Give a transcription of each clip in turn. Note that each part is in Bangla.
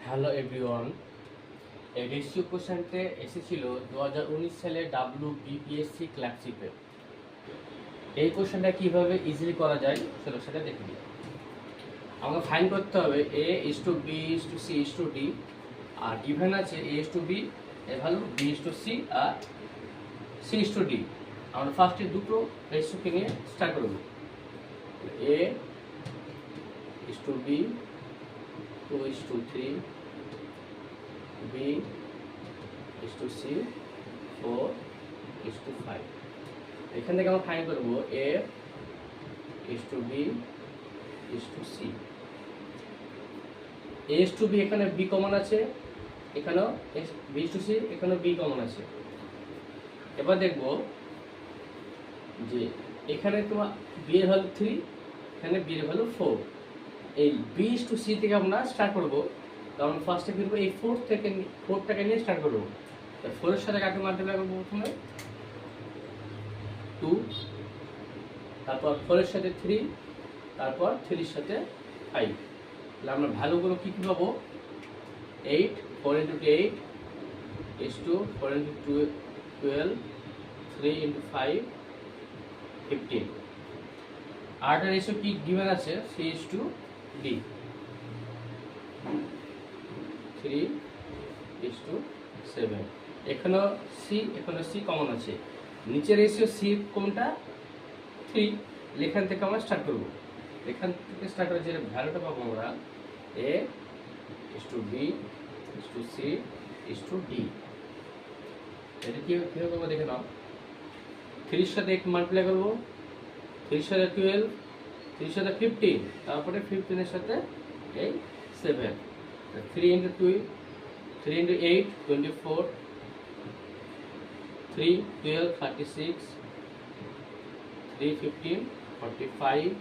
হ্যালো এভরিওয়ান, এই রেশিও কোশ্চেনটি এসেছিল 2019 সালে WBPSC ক্লার্কশিপে। এই কোশ্চেনটা কিভাবে ইজিলি করা যায় চলো সেটা দেখে নিই। আমাকে ফাইন্ড করতে হবে A is to B is to C is to D, আর গিভেন আছে A is to B এর value, B is to C আর C is to D। আমরা ফার্স্টে দুটো রেশিওকে নিয়ে স্টার্ট করব। A is to B, 2 is to 3, B is to C, 4 is to 5। এখান থেকে আমরা ফাইন্ড করব A is to B is to C। A is to B এখানে B কমন আছে, এখানেও B is to C এখানেও B কমন আছে। এবার দেখব যে এখানে তোমার B এর ভ্যালু 3, এখানে B এর ভ্যালু 4। এই B is to C থেকে আমরা স্টার্ট করব। কারণ ফার্স্টে ফিরবো এই 4টাকে নিয়ে স্টার্ট করবো। 4 এর সাথে কাকে মাল্টিপ্লাই করবো? প্রথমে 2, তারপর 4 এর সাথে 3, তারপর 3 এর সাথে 5। তাহলে আমরা ভ্যালুগুলো কী কী পাবো? 8, 4 into 8 is to 4 into 12, 3 into 5, 15। আরটা রেশিও কি গিভেন আছে? C is to D, 3 is to 7। এখানেও C কমন আছে। নিচের রেশিও C কোনটা? 3। এখান থেকে আমরা স্টার্ট করব। এখান থেকে স্টার্ট করে যে ভ্যালুটা পাবো আমরা A is to B is to C is to D। এটা কীভাবে করবো দেখে নাও। 3 এর সাথে 8 মাল্টিপ্লাই করবো, 3 এর সাথে 12, 3 এর সাথে 15, তারপরে 15 এর সাথে এই 7। 3 into 2, 3 into 8, 24, 3, 12, 36, 3, 15, 45,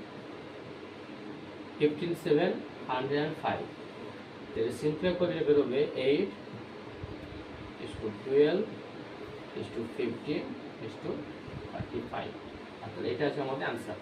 15, 7, 105। তাহলে সিম্পল করে বেরোবে 8 is to 12 is to 15 is to 35। তাহলে এটা হচ্ছে আমাদের আনসার।